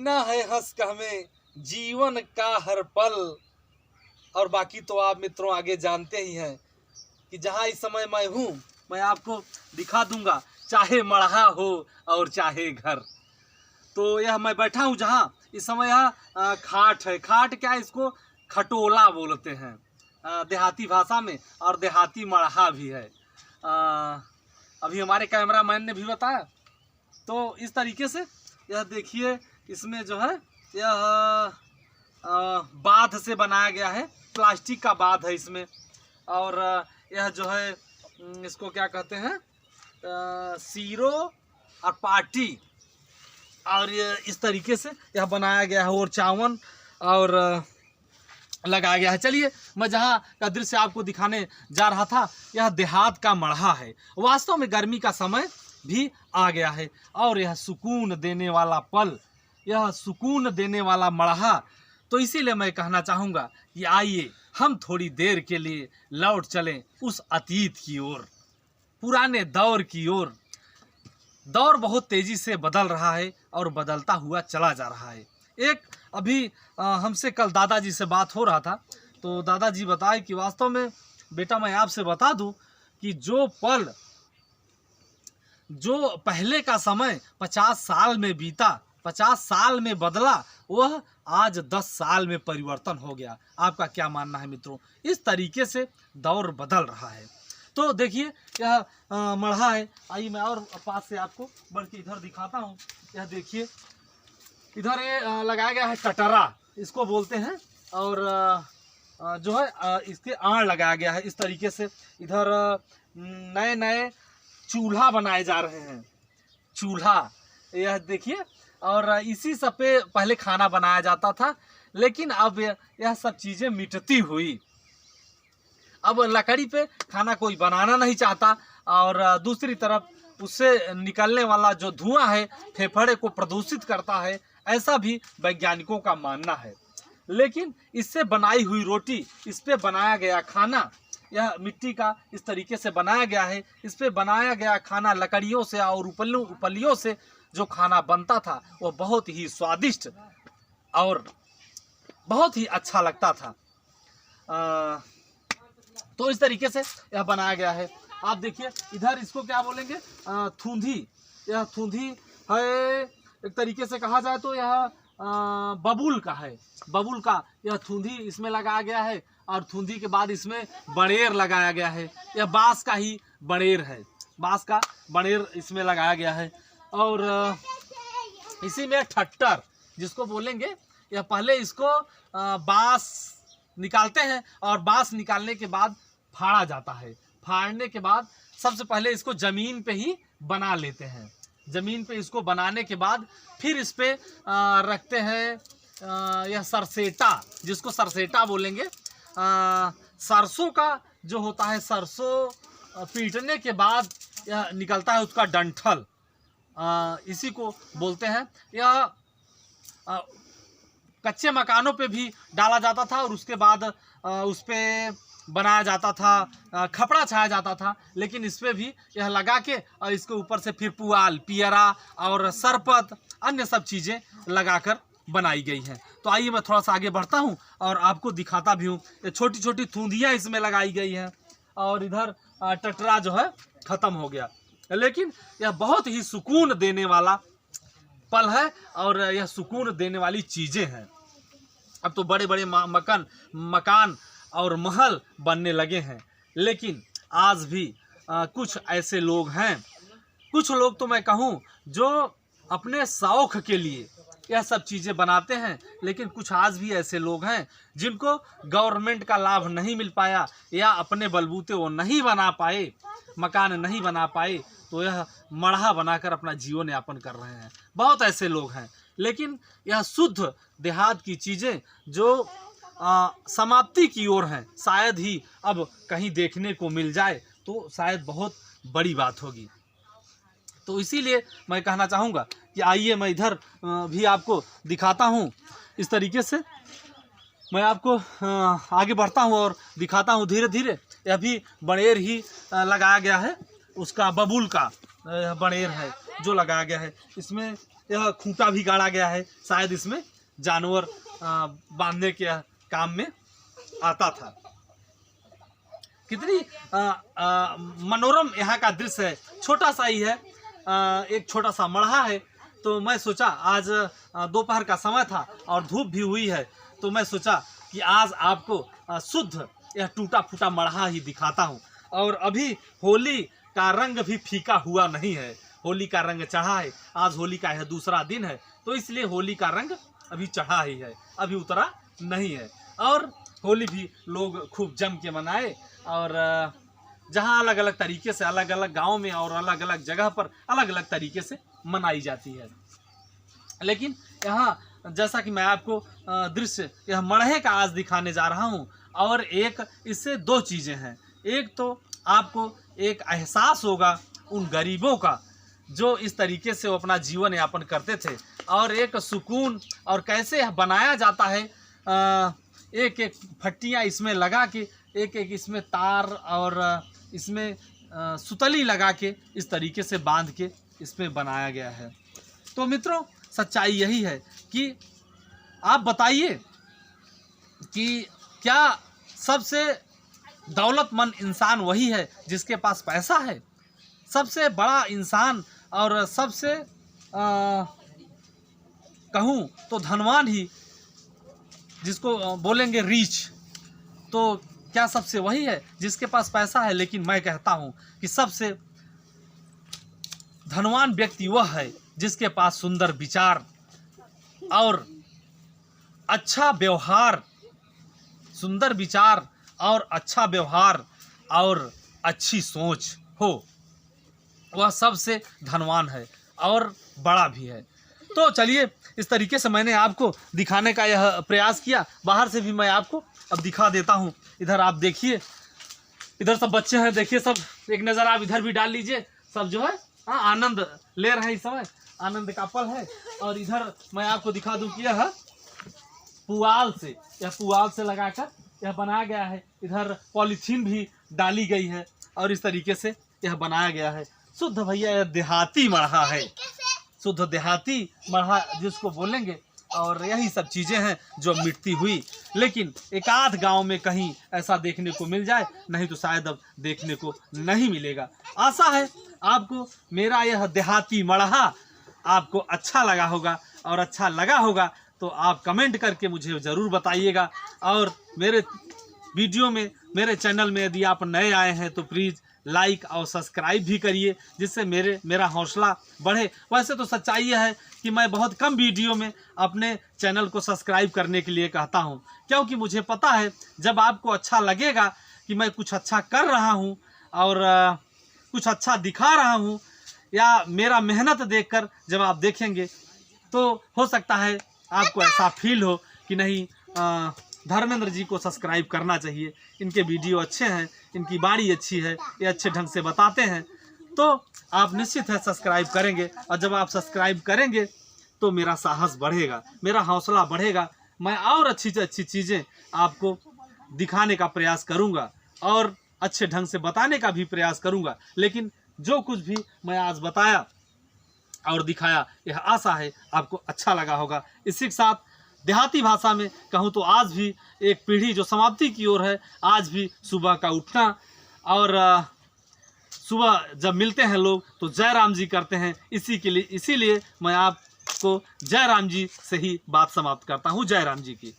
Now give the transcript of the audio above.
जीना है हंस के हमें जीवन का हर पल। और बाकी तो आप मित्रों आगे जानते ही हैं कि जहाँ इस समय मैं हूँ मैं आपको दिखा दूंगा, चाहे मढ़ा हो और चाहे घर। तो यह मैं बैठा हूँ जहाँ इस समय यह खाट है। खाट क्या है, इसको खटोला बोलते हैं देहाती भाषा में, और देहाती मढ़ा भी है। अभी हमारे कैमरामैन ने भी बताया। तो इस तरीके से यह देखिए, इसमें जो है यह बाँध से बनाया गया है, प्लास्टिक का बाँध है इसमें। और यह जो है इसको क्या कहते हैं, सीरो और पाटी, और ये इस तरीके से यह बनाया गया है, और चावल और लगाया गया है। चलिए मैं जहाँ का दृश्य आपको दिखाने जा रहा था, यह देहात का मढ़ा है। वास्तव में गर्मी का समय भी आ गया है और यह सुकून देने वाला पल, यह सुकून देने वाला मढ़ा। तो इसीलिए मैं कहना चाहूँगा कि आइए हम थोड़ी देर के लिए लौट चलें उस अतीत की ओर, पुराने दौर की ओर। दौर बहुत तेज़ी से बदल रहा है और बदलता हुआ चला जा रहा है। एक अभी हमसे कल दादाजी से बात हो रहा था, तो दादाजी बताए कि वास्तव में बेटा मैं आपसे बता दूं कि जो पहले का समय 50 साल में बीता, 50 साल में बदला, वह आज 10 साल में परिवर्तन हो गया। आपका क्या मानना है मित्रों? इस तरीके से दौर बदल रहा है। तो देखिए यह मढ़ा है। आइए मैं और पास से आपको बढ़ के इधर दिखाता हूँ। यह देखिए इधर ये लगाया गया है कटरा, इसको बोलते हैं, और जो है इसके आड़ लगाया गया है। इस तरीके से इधर नए नए चूल्हा बनाए जा रहे हैं, चूल्हा यह देखिए। और इसी सब पे पहले खाना बनाया जाता था, लेकिन अब यह सब चीज़ें मिटती हुई, अब लकड़ी पे खाना कोई बनाना नहीं चाहता। और दूसरी तरफ उससे निकलने वाला जो धुआं है फेफड़े को प्रदूषित करता है, ऐसा भी वैज्ञानिकों का मानना है। लेकिन इससे बनाई हुई रोटी, इस पे बनाया गया खाना, यह मिट्टी का इस तरीके से बनाया गया है, इस पे बनाया गया खाना लकड़ियों से और उपलियों से जो खाना बनता था वो बहुत ही स्वादिष्ट और बहुत ही अच्छा लगता था। तो इस तरीके से यह बनाया गया है। आप देखिए इधर इसको क्या बोलेंगे, थूंधी। यह थूंधी है, एक तरीके से कहा जाए तो यह बबूल का है, बबूल का यह थूंधी इसमें लगाया गया है। और थूंधी के बाद इसमें बड़ेर लगाया गया है। यह बांस का ही बड़ेर है, बांस का बड़ेर इसमें लगाया गया है। और इसी में ठट्टर जिसको बोलेंगे, यह पहले इसको बांस निकालते हैं और बांस निकालने के बाद फाड़ा जाता है। फाड़ने के बाद सबसे पहले इसको ज़मीन पे ही बना लेते हैं। ज़मीन पे इसको बनाने के बाद फिर इस पे रखते हैं यह सरसेटा, जिसको सरसेटा बोलेंगे। सरसों का जो होता है, सरसों पीटने के बाद यह निकलता है उसका डंठल, इसी को बोलते हैं। यह कच्चे मकानों पे भी डाला जाता था और उसके बाद उस पे बनाया जाता था, खपड़ा छाया जाता था। लेकिन इस पे भी यह लगा के और इसके ऊपर से फिर पुआल, पियरा और सरपत, अन्य सब चीज़ें लगाकर बनाई गई हैं। तो आइए मैं थोड़ा सा आगे बढ़ता हूँ और आपको दिखाता भी हूँ। ये छोटी छोटी थूंदियाँ इसमें लगाई गई हैं और इधर टटरा जो है ख़त्म हो गया। लेकिन यह बहुत ही सुकून देने वाला पल है और यह सुकून देने वाली चीज़ें हैं। अब तो बड़े बड़े मकान और महल बनने लगे हैं, लेकिन आज भी कुछ ऐसे लोग हैं, कुछ लोग तो मैं कहूँ जो अपने शौक के लिए यह सब चीज़ें बनाते हैं। लेकिन कुछ आज भी ऐसे लोग हैं जिनको गवर्नमेंट का लाभ नहीं मिल पाया या अपने बलबूते वो नहीं बना पाए, मकान नहीं बना पाए, तो यह मढ़ा बनाकर अपना जीवन यापन कर रहे हैं। बहुत ऐसे लोग हैं। लेकिन यह शुद्ध देहात की चीज़ें जो समाप्ति की ओर हैं, शायद ही अब कहीं देखने को मिल जाए तो शायद बहुत बड़ी बात होगी। तो इसीलिए मैं कहना चाहूँगा कि आइए मैं इधर भी आपको दिखाता हूँ। इस तरीके से मैं आपको आगे बढ़ता हूँ और दिखाता हूँ धीरे धीरे। यह भी बड़ेर ही लगाया गया है, उसका बबूल का बड़ेर है जो लगाया गया है। इसमें यह खूंटा भी गाड़ा गया है, शायद इसमें जानवर बांधने के काम में आता था। कितनी मनोरम यहाँ का दृश्य है। छोटा सा ही है, एक छोटा सा मढ़ा है। तो मैं सोचा आज दोपहर का समय था और धूप भी हुई है, तो मैं सोचा कि आज आपको शुद्ध यह टूटा फूटा मढ़ा ही दिखाता हूँ। और अभी होली का रंग भी फीका हुआ नहीं है, होली का रंग चढ़ा है। आज होली का यह दूसरा दिन है, तो इसलिए होली का रंग अभी चढ़ा ही है, अभी उतरा नहीं है। और होली भी लोग खूब जम के मनाए, और जहाँ अलग अलग तरीके से, अलग अलग गांव में और अलग अलग जगह पर अलग अलग तरीके से मनाई जाती है। लेकिन यहाँ जैसा कि मैं आपको दृश्य यह मढ़े का आज दिखाने जा रहा हूँ, और एक इससे दो चीज़ें हैं। एक तो आपको एक एहसास होगा उन गरीबों का जो इस तरीके से वो अपना जीवन यापन करते थे, और एक सुकून, और कैसे यह बनाया जाता है। एक एक फट्टियाँ इसमें लगा के, एक एक इसमें तार और इसमें सुतली लगा के इस तरीके से बांध के इसमें बनाया गया है। तो मित्रों, सच्चाई यही है कि आप बताइए कि क्या सबसे दौलतमंद इंसान वही है जिसके पास पैसा है? सबसे बड़ा इंसान और सबसे कहूँ तो धनवान ही, जिसको बोलेंगे रीच, तो क्या सबसे वही है जिसके पास पैसा है? लेकिन मैं कहता हूँ कि सबसे धनवान व्यक्ति वह है जिसके पास सुंदर विचार और अच्छा व्यवहार, सुंदर विचार और अच्छा व्यवहार और अच्छी सोच हो। वह सबसे धनवान है और बड़ा भी है। तो चलिए, इस तरीके से मैंने आपको दिखाने का यह प्रयास किया। बाहर से भी मैं आपको अब दिखा देता हूँ। इधर आप देखिए, इधर सब बच्चे हैं, देखिए सब, एक नज़र आप इधर भी डाल लीजिए। सब जो है आनंद ले रहे हैं, इस समय आनंद का पल है। और इधर मैं आपको दिखा दूं कि यह पुआल से, यह पुआल से लगाकर यह बनाया गया है। इधर पॉलीथीन भी डाली गई है और इस तरीके से यह बनाया गया है। शुद्ध भैया यह देहाती मढ़ा है, शुद्ध देहाती मढ़ा जिसको बोलेंगे। और यही सब चीज़ें हैं जो मिटती हुई, लेकिन एक आध गांव में कहीं ऐसा देखने को मिल जाए, नहीं तो शायद अब देखने को नहीं मिलेगा। आशा है आपको मेरा यह देहाती मढ़ा आपको अच्छा लगा होगा, और अच्छा लगा होगा तो आप कमेंट करके मुझे ज़रूर बताइएगा। और मेरे वीडियो में, मेरे चैनल में यदि आप नए आए हैं तो प्लीज़ लाइक और सब्सक्राइब भी करिए, जिससे मेरा हौसला बढ़े। वैसे तो सच्चाई यह है कि मैं बहुत कम वीडियो में अपने चैनल को सब्सक्राइब करने के लिए कहता हूं, क्योंकि मुझे पता है जब आपको अच्छा लगेगा कि मैं कुछ अच्छा कर रहा हूं और कुछ अच्छा दिखा रहा हूं, या मेरा मेहनत देखकर जब आप देखेंगे तो हो सकता है आपको ऐसा फील हो कि नहीं, धर्मेंद्र जी को सब्सक्राइब करना चाहिए, इनके वीडियो अच्छे हैं, इनकी बाणी अच्छी है, ये अच्छे ढंग से बताते हैं। तो आप निश्चित है सब्सक्राइब करेंगे, और जब आप सब्सक्राइब करेंगे तो मेरा साहस बढ़ेगा, मेरा हौसला बढ़ेगा। मैं और अच्छी से अच्छी चीज़ें आपको दिखाने का प्रयास करूँगा और अच्छे ढंग से बताने का भी प्रयास करूँगा। लेकिन जो कुछ भी मैं आज बताया और दिखाया, यह आशा है आपको अच्छा लगा होगा। इसी के साथ देहाती भाषा में कहूँ तो आज भी एक पीढ़ी जो समाप्ति की ओर है, आज भी सुबह का उठना और सुबह जब मिलते हैं लोग तो जय राम जी करते हैं। इसीलिए मैं आपको जय राम जी से ही बात समाप्त करता हूँ। जय राम जी की।